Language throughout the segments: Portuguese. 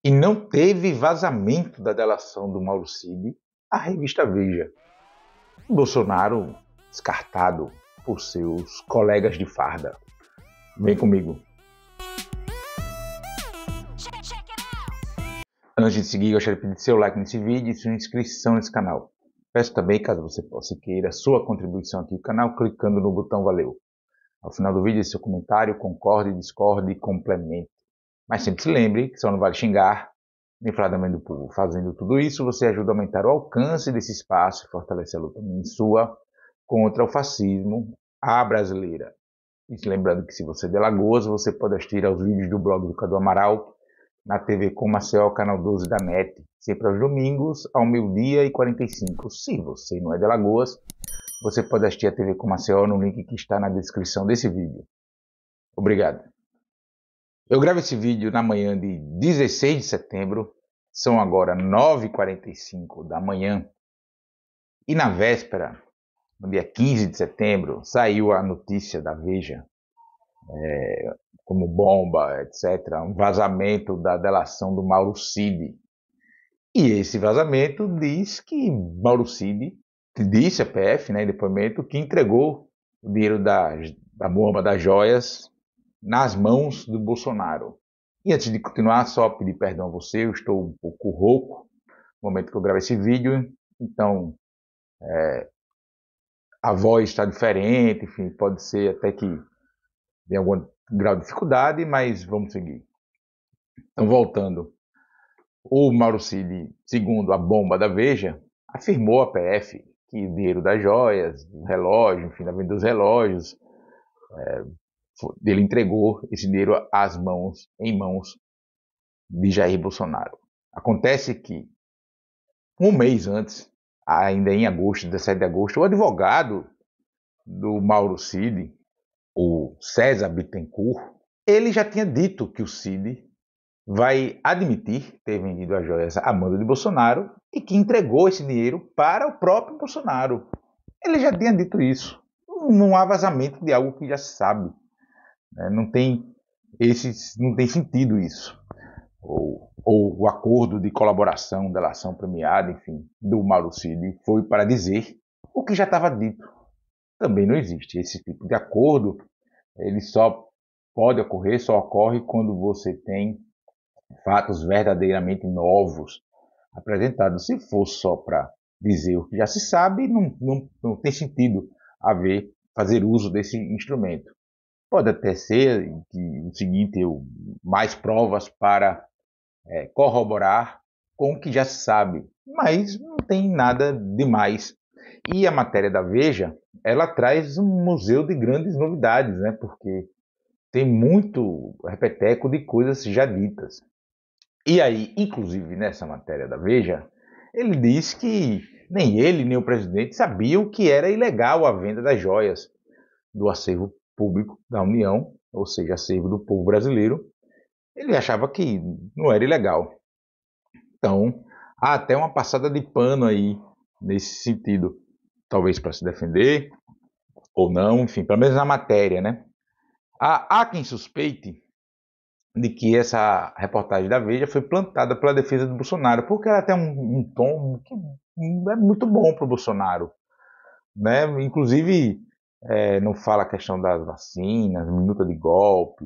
E não teve vazamento da delação do Mauro Cid à revista Veja. Bolsonaro descartado por seus colegas de farda. Vem comigo. Antes de seguir, gostaria de pedir seu like nesse vídeo e sua inscrição nesse canal. Peço também, caso você possa e queira, sua contribuição aqui no canal, clicando no botão valeu. Ao final do vídeo, seu comentário, concorde, discorde e complemente. Mas sempre se lembre que só não vale xingar, nem falar da mãe do povo. Fazendo tudo isso, você ajuda a aumentar o alcance desse espaço e fortalecer a luta sua contra o fascismo à brasileira. E se lembrando que se você é de Alagoas, você pode assistir aos vídeos do blog do Cadu Amaral, na TV com Maceió, canal 12 da NET, sempre aos domingos, ao 12h45. Se você não é de Alagoas, você pode assistir a TV com Maceió no link que está na descrição desse vídeo. Obrigado. Eu gravo esse vídeo na manhã de 16 de setembro, são agora 9h45 da manhã, e na véspera, no dia 15 de setembro, saiu a notícia da Veja, como bomba, etc., um vazamento da delação do Mauro Cid. E esse vazamento diz que Mauro Cid disse à PF, né, em depoimento, que entregou o dinheiro da bomba das joias nas mãos do Bolsonaro. E antes de continuar, só pedir perdão a você, eu estou um pouco rouco no momento que eu gravo esse vídeo, então a voz está diferente, enfim, pode ser até que tenha algum grau de dificuldade, mas vamos seguir. Então, voltando, o Mauro Cid, segundo a bomba da Veja, afirmou à PF que o dinheiro das joias, do relógio, enfim, da venda dos relógios, ele entregou esse dinheiro em mãos de Jair Bolsonaro. Acontece que, um mês antes, ainda em agosto, 17 de agosto, o advogado do Mauro Cid, o César Bittencourt, ele já tinha dito que o Cid vai admitir ter vendido as joias a mando de Bolsonaro e que entregou esse dinheiro para o próprio Bolsonaro. Ele já tinha dito isso. Não há vazamento de algo que já se sabe. Não tem sentido isso. Ou o acordo de colaboração, delação premiada, enfim, do Mauro Cid foi para dizer o que já estava dito. Também não existe. Esse tipo de acordo, ele só ocorre quando você tem fatos verdadeiramente novos apresentados. Se for só para dizer o que já se sabe, não tem sentido fazer uso desse instrumento. Pode até ser que o seguinte, mais provas para corroborar com o que já se sabe, mas não tem nada demais. E a matéria da Veja, ela traz um museu de grandes novidades, né? Porque tem muito repeteco de coisas já ditas. E aí, inclusive nessa matéria da Veja, ele diz que nem ele nem o presidente sabiam que era ilegal a venda das joias do acervo público da União, ou seja, acervo do povo brasileiro. Ele achava que não era ilegal. Então, há até uma passada de pano aí nesse sentido, talvez para se defender ou não, enfim, pelo menos na matéria, né? Há quem suspeite de que essa reportagem da Veja foi plantada pela defesa do Bolsonaro, porque ela tem um tom que é muito bom para o Bolsonaro, né? Inclusive, não fala a questão das vacinas, minuta de golpe,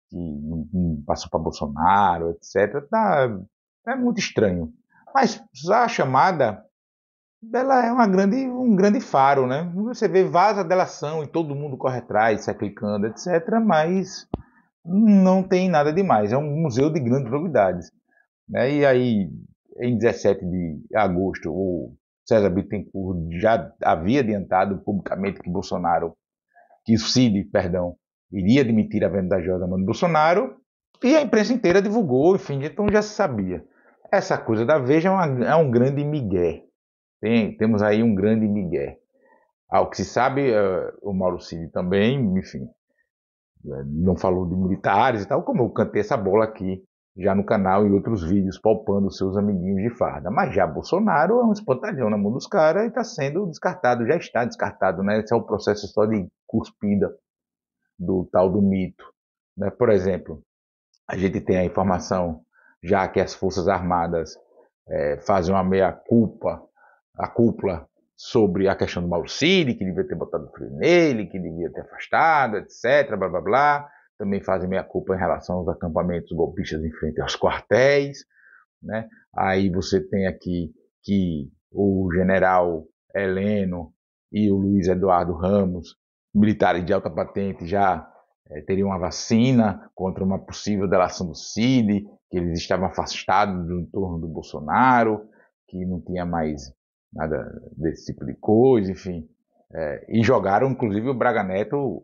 que não passou para Bolsonaro, etc. É muito estranho. Mas a chamada, ela é um grande faro, né? Você vê vaza delação e todo mundo corre atrás, sai clicando, etc. Mas não tem nada demais. É um museu de grandes novidades, né? E aí, em 17 de agosto, o César Bittencourt já havia adiantado publicamente que o Cid, perdão, iria admitir a venda da joia da mão do Bolsonaro, e a imprensa inteira divulgou, enfim, então já se sabia. Essa coisa da Veja um grande migué. Temos aí um grande migué. Ao que se sabe, o Mauro Cid também, enfim, não falou de militares e tal, como eu cantei essa bola aqui já no canal e outros vídeos palpando seus amiguinhos de farda. Mas já Bolsonaro é um espantalhão na mão dos caras e está sendo descartado, já está descartado, né? Esse é o processo só de cuspida do tal do mito, né? Por exemplo, a gente tem a informação já que as Forças Armadas fazem uma meia-culpa, a cúpula sobre a questão do Mauro Cid, que devia ter botado frio nele, que devia ter afastado, etc, blá blá blá. Também fazem meia-culpa em relação aos acampamentos golpistas em frente aos quartéis, né? Aí você tem aqui que o general Heleno e o Luiz Eduardo Ramos, militares de alta patente, já teriam uma vacina contra uma possível delação do Cid, que eles estavam afastados do entorno do Bolsonaro, que não tinha mais nada desse tipo de coisa, enfim. E jogaram, inclusive, o Braga Neto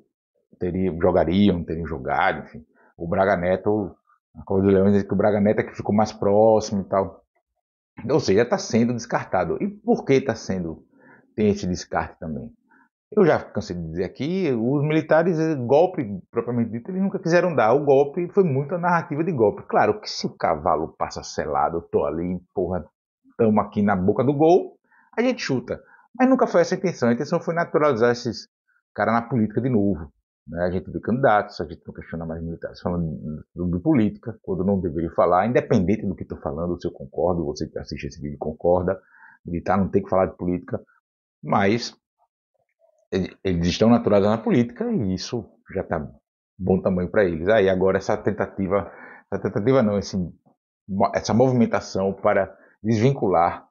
teriam jogado, enfim. O Braga Neto, a Cova do Leão diz que o Braga Neto é que ficou mais próximo e tal. Ou seja, está sendo descartado. E por que tem esse descarte também? Eu já cansei de dizer aqui, os militares, golpe propriamente dito, eles nunca quiseram dar. O golpe foi muito a narrativa de golpe. Claro que se o cavalo passa selado, eu tô ali, porra, estamos aqui na boca do gol, a gente chuta. Mas nunca foi essa a intenção. A intenção foi naturalizar esses caras na política de novo. Né? A gente vê candidatos, a gente não questiona mais militares falando de política, quando não deveria falar, independente do que estou falando, se eu concordo, você que assiste esse vídeo concorda, militar não tem que falar de política, mas eles estão naturalizados na política e isso já está bom tamanho para eles. Aí agora essa tentativa não, essa movimentação para desvincular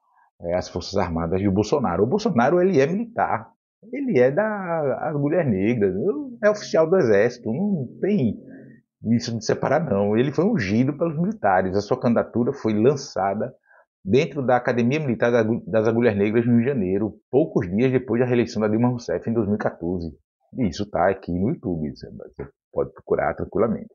as Forças Armadas do Bolsonaro. O Bolsonaro, ele é militar, ele é da Agulhas Negras, é oficial do Exército, não tem isso de separar não. Ele foi ungido pelos militares, a sua candidatura foi lançada dentro da Academia Militar das Agulhas Negras no Rio de Janeiro, poucos dias depois da reeleição da Dilma Rousseff em 2014. E isso está aqui no YouTube, você pode procurar tranquilamente.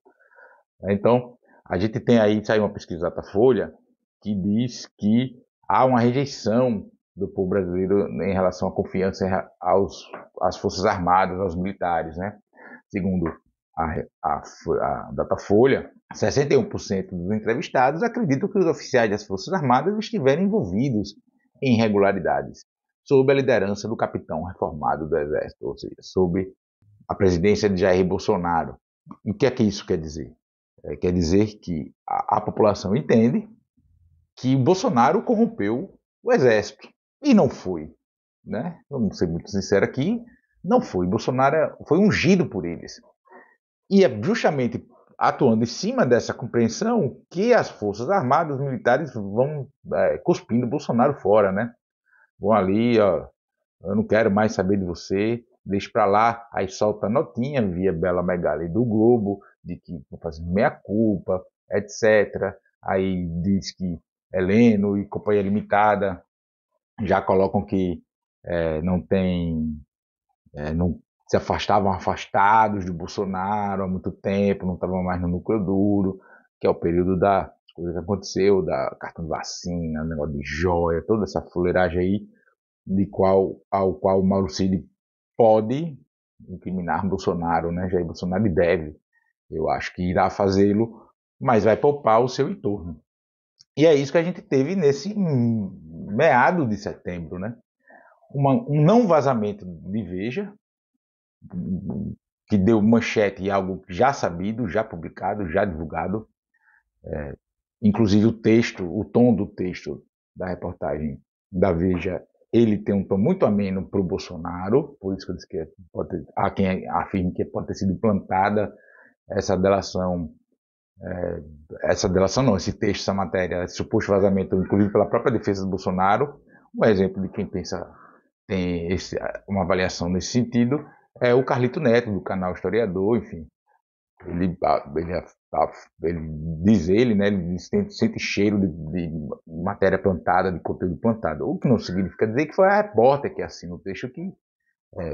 Então, a gente tem aí, saiu uma pesquisa da Datafolha, que diz que há uma rejeição do povo brasileiro em relação à confiança às Forças Armadas, aos militares, né? Segundo a Datafolha, 61% dos entrevistados acreditam que os oficiais das Forças Armadas estiveram envolvidos em irregularidades, sob a liderança do capitão reformado do Exército, ou seja, sob a presidência de Jair Bolsonaro. E o que é que isso quer dizer? Quer dizer que a população entende que o Bolsonaro corrompeu o Exército. E não foi. Né? Vamos ser muito sinceros aqui, não foi. Bolsonaro foi ungido por eles. E é justamente atuando em cima dessa compreensão que as Forças Armadas, os militares vão cuspindo Bolsonaro fora, né? Vão ali, ó, eu não quero mais saber de você, deixa pra lá, aí solta a notinha via Bela Megali do Globo, de que vão fazer meia-culpa, etc. Aí diz que Heleno e Companhia Limitada já colocam que não tem, não se afastados de Bolsonaro há muito tempo, não estavam mais no núcleo duro, que é o período da coisa que aconteceu, da cartão de vacina, negócio de joia, toda essa fuleiragem aí, ao qual o Mauro Cid pode incriminar Bolsonaro, né? Jair Bolsonaro deve, eu acho que irá fazê-lo, mas vai poupar o seu entorno. E é isso que a gente teve nesse meado de setembro, né? Um não vazamento de Veja, que deu manchete em algo já sabido, já publicado, já divulgado. Inclusive o tom do texto da reportagem da Veja, ele tem um tom muito ameno para o Bolsonaro, por isso que eu disse que há quem afirme que pode ter sido implantada essa delação não, esse texto, essa matéria, esse suposto vazamento, inclusive pela própria defesa do Bolsonaro. Um exemplo de quem pensa, tem uma avaliação nesse sentido, é o Carlito Neto, do canal Historiador, enfim. Ele diz né, ele sente cheiro de matéria plantada, de conteúdo plantado, o que não significa dizer que foi a repórter que assina o texto que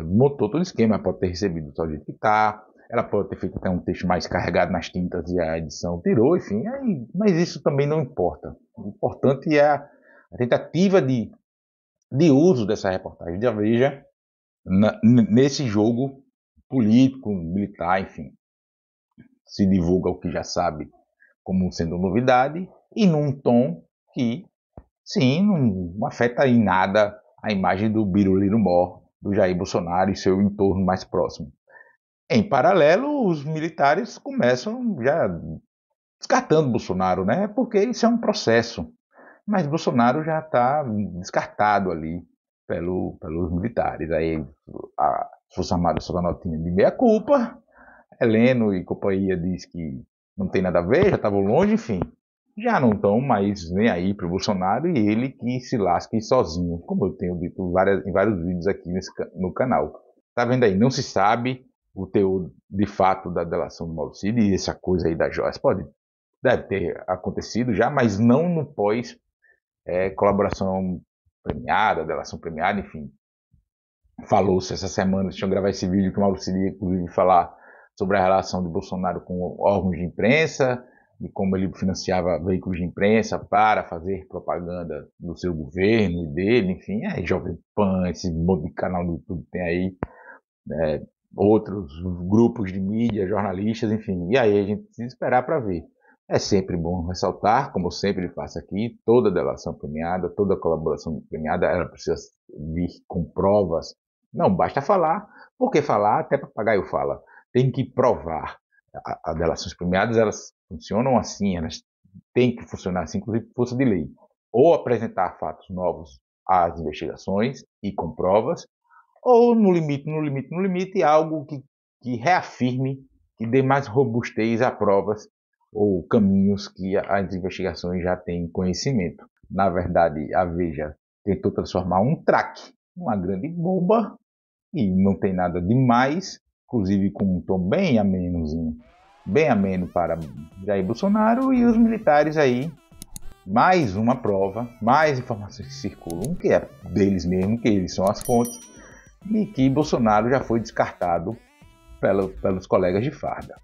montou todo o esquema, ela pode ter recebido só o jeito que está, ela pode ter feito até um texto mais carregado nas tintas e a edição tirou, enfim, mas isso também não importa. O importante é a tentativa de uso dessa reportagem da Veja nesse jogo político, militar, enfim. Se divulga o que já sabe como sendo novidade e num tom que, sim, não afeta em nada a imagem do Biruliro Mor, do Jair Bolsonaro e seu entorno mais próximo. Em paralelo, os militares começam já descartando Bolsonaro, né? Porque isso é um processo. Mas Bolsonaro já está descartado ali pelos militares. Aí as Forças Armadas soltam a notinha de meia-culpa, Heleno e companhia diz que não tem nada a ver, já estavam longe, enfim. Já não estão mais nem aí para o Bolsonaro e ele que se lasque sozinho, como eu tenho dito em vários vídeos aqui no canal. Tá vendo aí? Não se sabe o teor de fato da delação do Mauro Cid e essa coisa aí da Joyce deve ter acontecido já, mas não no pós colaboração premiada, delação premiada, enfim. Falou-se essa semana, deixa eu gravar esse vídeo que o Mauro Cid ia, inclusive, falar sobre a relação de Bolsonaro com órgãos de imprensa e como ele financiava veículos de imprensa para fazer propaganda do seu governo e dele, enfim, Jovem Pan, esse monte de canal no YouTube tem aí, outros grupos de mídia, jornalistas, enfim, e aí a gente precisa esperar para ver. É sempre bom ressaltar, como eu sempre faço aqui, toda delação premiada, toda colaboração premiada, ela precisa vir com provas. Não basta falar, porque falar até papagaio fala. Tem que provar. As delações premiadas, elas funcionam assim, elas têm que funcionar assim, inclusive por força de lei. Ou apresentar fatos novos às investigações e com provas, ou no limite, algo que reafirme, que dê mais robustez a provas ou caminhos que as investigações já têm conhecimento. Na verdade, a Veja tentou transformar um traque numa grande bomba e não tem nada demais, inclusive com um tom bem amenozinho, bem ameno para Jair Bolsonaro e os militares aí. Mais uma prova, mais informações que circulam, que é deles mesmo, que eles são as fontes, e que Bolsonaro já foi descartado pelos colegas de farda.